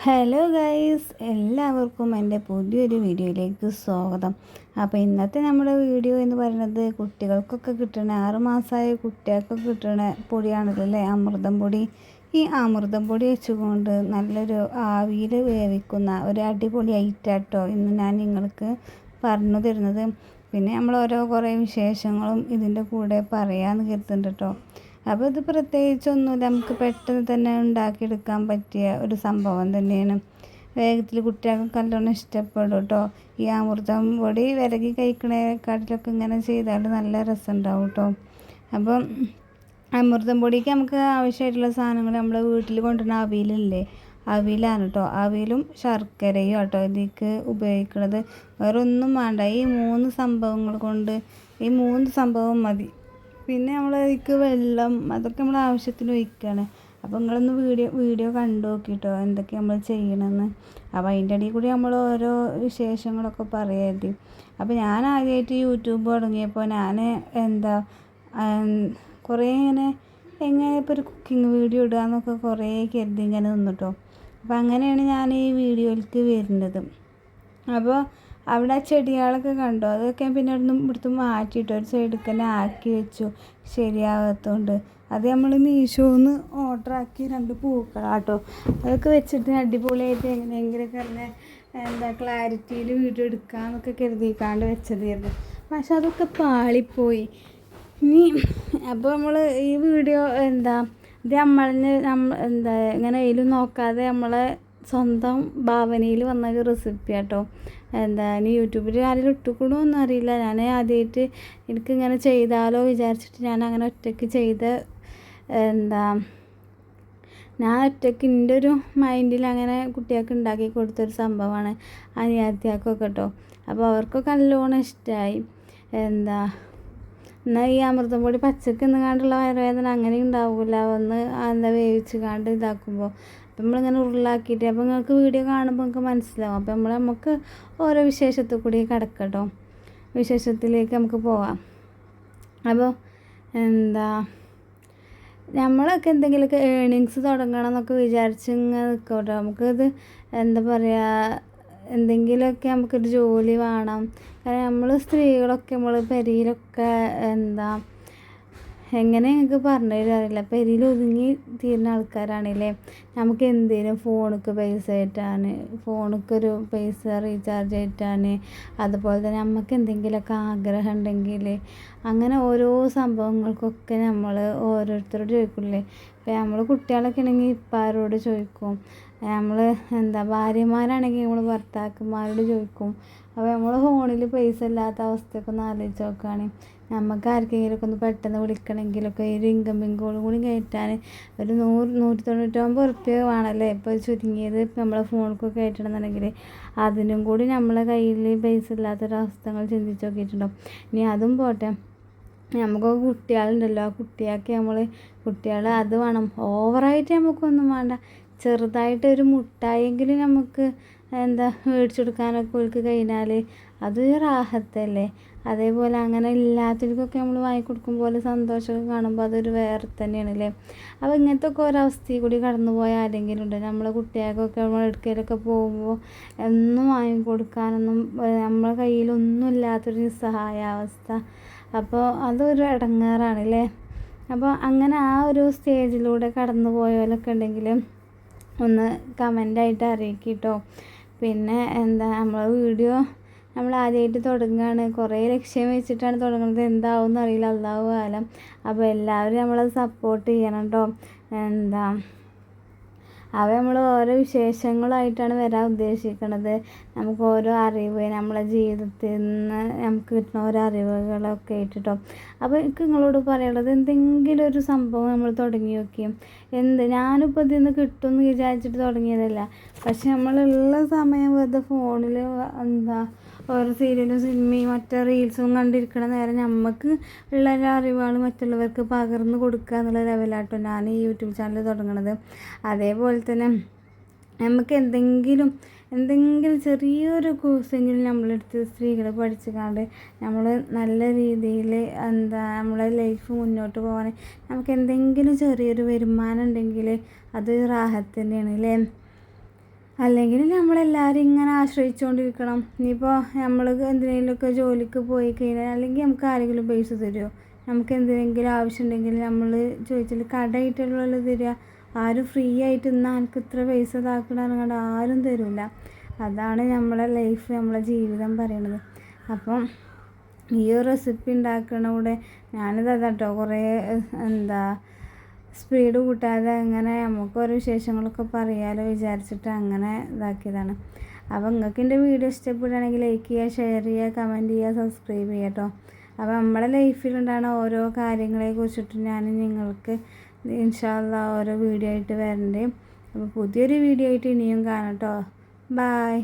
Hello guys, എല്ലാവർക്കും എൻ്റെ പുതിയൊരു വീഡിയോയിലേക്ക് സ്വാഗതം. അപ്പോൾ ഇന്നത്തെ നമ്മുടെ വീഡിയോ എന്ന് പറയുന്നത് കുട്ടികൾക്കൊക്കെ കിട്ടണ 6 മാസമായ കുട്ടികൾക്കൊക്കെ കിട്ടണ പൊടിയാണല്ലോ അല്ലേ, അമൃതം പൊടി. ഈ അമൃതം പൊടി വെച്ചുകൊണ്ട് നല്ലൊരു ആവിയിൽ വേവിക്കുന്ന ഒരു അടിപൊളി ഐറ്റാട്ടോ ഇന്ന് ഞാൻ നിങ്ങൾക്ക് പറഞ്ഞു തരുന്നത്. പിന്നെ നമ്മൾ കുറേ വിശേഷങ്ങളും ഇതിൻ്റെ കൂടെ പറയാമെന്ന് കരുതുന്നുണ്ട് കേട്ടോ. അപ്പോൾ ഇത് പ്രത്യേകിച്ചൊന്നുമില്ല, നമുക്ക് പെട്ടെന്ന് തന്നെ ഉണ്ടാക്കിയെടുക്കാൻ പറ്റിയ ഒരു സംഭവം തന്നെയാണ്. വേഗത്തിൽ കുട്ടികൾക്ക് നല്ലോണം ഇഷ്ടപ്പെടും കേട്ടോ. ഈ അമൃതം പൊടി വിരകി കഴിക്കണേക്കാട്ടിലൊക്കെ ഇങ്ങനെ ചെയ്താൽ നല്ല രസം ഉണ്ടാവും കേട്ടോ. അപ്പം അമൃതം പൊടിക്ക് നമുക്ക് ആവശ്യമായിട്ടുള്ള സാധനങ്ങൾ നമ്മൾ വീട്ടിൽ കൊണ്ടുവരുന്ന അവിയലില്ലേ, അവിയലാണ് കേട്ടോ. അവിയലും ശർക്കരയും കേട്ടോ ഇതിലേക്ക് ഉപയോഗിക്കുന്നത്. വേറെ ഒന്നും വേണ്ട, ഈ 3 സംഭവങ്ങൾ കൊണ്ട്, ഈ 3 സംഭവം മതി. പിന്നെ നമ്മൾ അതിലേക്ക് വെള്ളം അതൊക്കെ നമ്മൾ ആവശ്യത്തിന് ഒഴിക്കുകയാണ്. അപ്പോൾ നിങ്ങളൊന്ന് വീഡിയോ കണ്ടു നോക്കിട്ടോ എന്തൊക്കെ നമ്മൾ ചെയ്യണമെന്ന്. അപ്പോൾ അതിൻ്റെ ഇടയിൽ കൂടി നമ്മൾ ഓരോ വിശേഷങ്ങളൊക്കെ പറയാതി. അപ്പോൾ ഞാൻ ആദ്യമായിട്ട് യൂട്യൂബ് തുടങ്ങിയപ്പോൾ ഞാൻ കുറേ എങ്ങനെ ഇപ്പോൾ ഒരു കുക്കിംഗ് വീഡിയോ ഇടുക എന്നൊക്കെ കുറേ കരുതി ഇങ്ങനെ നിന്നിട്ടോ. അപ്പോൾ അങ്ങനെയാണ് ഞാൻ ഈ വീഡിയോയിലേക്ക് വരുന്നത്. അപ്പോൾ അവിടെ ചെടികളൊക്കെ കണ്ടു, അതൊക്കെ പിന്നെ ഇവിടുന്ന് മാറ്റിയിട്ട് ഒരു സൈഡിൽ തന്നെ ആക്കി വെച്ചു, ശരിയാകാത്തതുകൊണ്ട്. അത് നമ്മൾ മീഷോന്ന് ഓർഡർ ആക്കി 2 പൂക്കളാട്ടോ. അതൊക്കെ വെച്ചിട്ട് അടിപൊളിയായിട്ട് എങ്ങനെയെങ്കിലൊക്കെ ക്ലാരിറ്റിയിൽ വീഡിയോ എടുക്കാമെന്നൊക്കെ കരുതിക്കാണ്ട് വെച്ചതായിരുന്നു. പക്ഷെ അതൊക്കെ പാളിപ്പോയി. അപ്പോൾ നമ്മൾ ഈ വീഡിയോ ഇത് ഇങ്ങനെ അതിലും നോക്കാതെ നമ്മളെ സ്വന്തം ഭാവനയിൽ വന്നൊരു റെസിപ്പി കേട്ടോ. ഇനി യൂട്യൂബിൽ ആരെങ്കിലും ഇട്ടുകൂടൊന്നും അറിയില്ല. ഞാൻ ആദ്യമായിട്ട് എനിക്കിങ്ങനെ ചെയ്താലോ വിചാരിച്ചിട്ട് ഞാൻ അങ്ങനെ ഒറ്റയ്ക്ക് ഞാൻ ഒറ്റയ്ക്ക് എൻ്റെ ഒരു മൈൻഡിൽ അങ്ങനെ കുട്ടികൾക്ക് ഉണ്ടാക്കി കൊടുത്തൊരു സംഭവമാണ് അനിയത്തിയാക്കൊക്കെ കേട്ടോ. അപ്പോൾ അവർക്കൊക്കെ നല്ലോണം ഇഷ്ടമായി. എന്നാൽ ഈ അമൃതം പൊടി പച്ചക്ക് നിന്നാണ്ടുള്ള വയറുവേദന അങ്ങനെ ഉണ്ടാവില്ല, ഒന്ന് വേവിച്ച് കാണ്ട് ഇതാക്കുമ്പോൾ. അപ്പം നമ്മളിങ്ങനെ ഉരുളാക്കിയിട്ട്, അപ്പോൾ നിങ്ങൾക്ക് വീഡിയോ കാണുമ്പോൾ നിങ്ങൾക്ക് മനസ്സിലാവും. അപ്പോൾ നമുക്ക് ഓരോ വിശേഷത്തിൽ കൂടി കിടക്കട്ടോ, വിശേഷത്തിലേക്ക് നമുക്ക് പോവാം. അപ്പോൾ നമ്മളൊക്കെ എന്തെങ്കിലുമൊക്കെ ഏണിങ്സ് തുടങ്ങണം എന്നൊക്കെ വിചാരിച്ച് ഇങ്ങനെ നിൽക്കട്ടോ. നമുക്കത് എന്തെങ്കിലുമൊക്കെ നമുക്കൊരു ജോലി വേണം. കാരണം നമ്മൾ സ്ത്രീകളൊക്കെ നമ്മൾ പെരയിലൊക്കെ എങ്ങനെ നിങ്ങൾക്ക് പറഞ്ഞു തരാറില്ല, പെരയിൽ ഒതുങ്ങി തീരുന്ന ആൾക്കാരാണല്ലേ. നമുക്ക് എന്തെങ്കിലും ഫോണിക്ക് പൈസ കയറ്റാൻ, ഫോണിക്കൊരു പൈസ റീചാർജ് കയറ്റാൻ, അതുപോലെ തന്നെ നമുക്ക് എന്തെങ്കിലുമൊക്കെ ആഗ്രഹം ഉണ്ടെങ്കിൽ അങ്ങനെ ഓരോ സംഭവങ്ങൾക്കൊക്കെ നമ്മൾ ഓരോരുത്തരോട് ചോദിക്കില്ലേ. ഇപ്പോൾ നമ്മൾ കുട്ടികളൊക്കെ ആണെങ്കിൽ ഇപ്പാരോട് ചോദിക്കും, നമ്മൾ ഭാര്യമാരാണെങ്കിൽ നമ്മൾ ഭർത്താക്കന്മാരോട് ചോദിക്കും. അപ്പോൾ നമ്മൾ ഫോണിൽ പൈസ ഇല്ലാത്ത അവസ്ഥയൊക്കെ ഒന്ന് ആലോചിച്ച് നോക്കുകയാണെങ്കിൽ നമുക്ക് ആർക്കെങ്കിലുമൊക്കെ ഒന്ന് പെട്ടെന്ന് വിളിക്കണമെങ്കിലൊക്കെ ഒരു ഇൻകമിങ് കോളും കൂടി കയറ്റാൻ ഒരു 199 ഉറുപ്പ്യ വേണമല്ലേ ഇപ്പോൾ ചുരുങ്ങിയത്. നമ്മളെ ഫോണിലൊക്കെ കയറ്റണമെന്നുണ്ടെങ്കിൽ അതിനും കൂടി നമ്മളെ കയ്യിൽ പൈസ ഇല്ലാത്തൊരവസ്ഥകൾ ചിന്തിച്ച് നോക്കിയിട്ടുണ്ടാവും. ഇനി അതും പോട്ടെ, നമുക്ക് കുട്ടികളുണ്ടല്ലോ, ആ കുട്ടികൾ അത് വേണം. ഓവറായിട്ട് നമുക്കൊന്നും വേണ്ട, ചെറുതായിട്ട് ഒരു മുട്ടായെങ്കിലും നമുക്ക് മേടിച്ചു കൊടുക്കാനൊക്കെ ഓൾക്ക് കഴിഞ്ഞാൽ അത് റാഹത്തല്ലേ. അതേപോലെ അങ്ങനെ ഇല്ലാത്തവർക്കൊക്കെ നമ്മൾ വാങ്ങിക്കൊടുക്കും പോലെ സന്തോഷമൊക്കെ കാണുമ്പോൾ അതൊരു വേറെ തന്നെയാണല്ലേ. അപ്പോൾ ഇങ്ങനത്തെ ഒക്കെ ഒരവസ്ഥയിൽ കൂടി കടന്നു പോയ ആരെങ്കിലും ഉണ്ട്. നമ്മളെ കുട്ടികൾക്കൊക്കെ നമ്മൾ എടുക്കലൊക്കെ പോകുമ്പോൾ ഒന്നും വാങ്ങിക്കൊടുക്കാനൊന്നും നമ്മളെ കയ്യിലൊന്നും ഇല്ലാത്തൊരു നിസ്സഹായാവസ്ഥ. അപ്പോൾ അതൊരു ഇടങ്ങേറാണല്ലേ. അപ്പോൾ അങ്ങനെ ആ ഒരു സ്റ്റേജിലൂടെ കടന്നു പോയവരൊക്കെ ഉണ്ടെങ്കിൽ ഒന്ന് കമൻ്റായിട്ട് അറിയിക്കിട്ടോ. പിന്നെ നമ്മളെ വീഡിയോ നമ്മൾ ആദ്യമായിട്ട് തുടങ്ങുകയാണ്, കുറേ ലക്ഷ്യം വെച്ചിട്ടാണ് തുടങ്ങുന്നത്. എന്താവും അറിയില്ല, അള്ളാഹു ആലം. അപ്പോൾ എല്ലാവരും നമ്മളത് സപ്പോർട്ട് ചെയ്യണം കേട്ടോ. നമ്മൾ ഓരോ വിശേഷങ്ങളായിട്ടാണ് വരാൻ ഉദ്ദേശിക്കുന്നത്. നമുക്ക് ഓരോ അറിവ് നമ്മളെ ജീവിതത്തിൽ നിന്ന് നമുക്ക് കിട്ടുന്ന ഓരോ അറിവുകളൊക്കെ ആയിട്ടോ. അപ്പോൾ എനിക്ക് നിങ്ങളോട് പറയാനുള്ളത്, എന്തെങ്കിലും ഒരു സംഭവം നമ്മൾ തുടങ്ങി നോക്കിയും ഞാനിപ്പോൾ ഇതിൽ നിന്ന് കിട്ടുമെന്ന് വിചാരിച്ചിട്ട് തുടങ്ങിയതല്ല. പക്ഷെ നമ്മളുള്ള സമയം വെറുതെ ഫോണിൽ ഓരോ സീരിയലും സിനിമയും മറ്റേ റീൽസും കണ്ടിരിക്കണ നേരം നമുക്ക് ഉള്ള അറിവുകൾ മറ്റുള്ളവർക്ക് പകർന്ന് കൊടുക്കുക എന്നുള്ള ലെവലാട്ടോ ഞാൻ ഈ യൂട്യൂബ് ചാനൽ തുടങ്ങണത്. അതേപോലെ തന്നെ നമുക്ക് എന്തെങ്കിലും ചെറിയൊരു കോഴ്സെങ്കിലും നമ്മളെടുത്ത് സ്ത്രീകൾ പഠിച്ചുകൊണ്ട് നമ്മൾ നല്ല രീതിയിൽ നമ്മളെ ലൈഫ് മുന്നോട്ട് പോകാൻ നമുക്ക് എന്തെങ്കിലും ചെറിയൊരു വരുമാനം ഉണ്ടെങ്കിൽ അത് റാഹത്ത് തന്നെയാണ് അല്ലേ. അല്ലെങ്കിൽ നമ്മളെല്ലാവരും ഇങ്ങനെ ആശ്രയിച്ചുകൊണ്ടിരിക്കണം. ഇനിയിപ്പോൾ നമ്മൾ എന്തിനെങ്കിലുമൊക്കെ ജോലിക്ക് പോയി കഴിഞ്ഞാൽ അല്ലെങ്കിൽ നമുക്ക് ആരെങ്കിലും പൈസ തരുമോ? നമുക്ക് എന്തിനെങ്കിലും ആവശ്യമുണ്ടെങ്കിൽ നമ്മൾ ചോദിച്ചാൽ കടമായിട്ടുള്ളൂ തരിക. ആരും ഫ്രീ ആയിട്ട് എന്നാൽ എനിക്ക് ഇത്ര പൈസ ഇതാക്കണമെന്ന് ആരും തരില്ല. അതാണ് നമ്മളെ ലൈഫ്, നമ്മളെ ജീവിതം പറയണത്. അപ്പം ഈ ഒരു റെസിപ്പി ഉണ്ടാക്കണവിടെ ഞാനിത് അതാട്ടോ കുറേ സ്പീഡ് കൂട്ടാതെ അങ്ങനെ നമുക്ക് ഓരോ വിശേഷങ്ങളൊക്കെ പറയാമല്ലോ വിചാരിച്ചിട്ട് അങ്ങനെ ഇതാക്കിയതാണ്. അപ്പോൾ നിങ്ങൾക്ക് എൻ്റെ വീഡിയോ ഇഷ്ടപ്പെടുകയാണെങ്കിൽ ലൈക്ക് ചെയ്യുക, ഷെയർ ചെയ്യുക, കമൻറ്റ് ചെയ്യുക, സബ്സ്ക്രൈബ് ചെയ്യുക കേട്ടോ. അപ്പോൾ നമ്മളെ ലൈഫിലുണ്ടാകുന്ന ഓരോ കാര്യങ്ങളെ കുറിച്ചിട്ട് ഞാൻ നിങ്ങൾക്ക് ഇൻഷാ അല്ലാഹ് ഓരോ വീഡിയോ ആയിട്ട് വരണ്ടേ. അപ്പോൾ പുതിയൊരു വീഡിയോ ആയിട്ട് ഇനിയും കാണാം കേട്ടോ. ബായ്.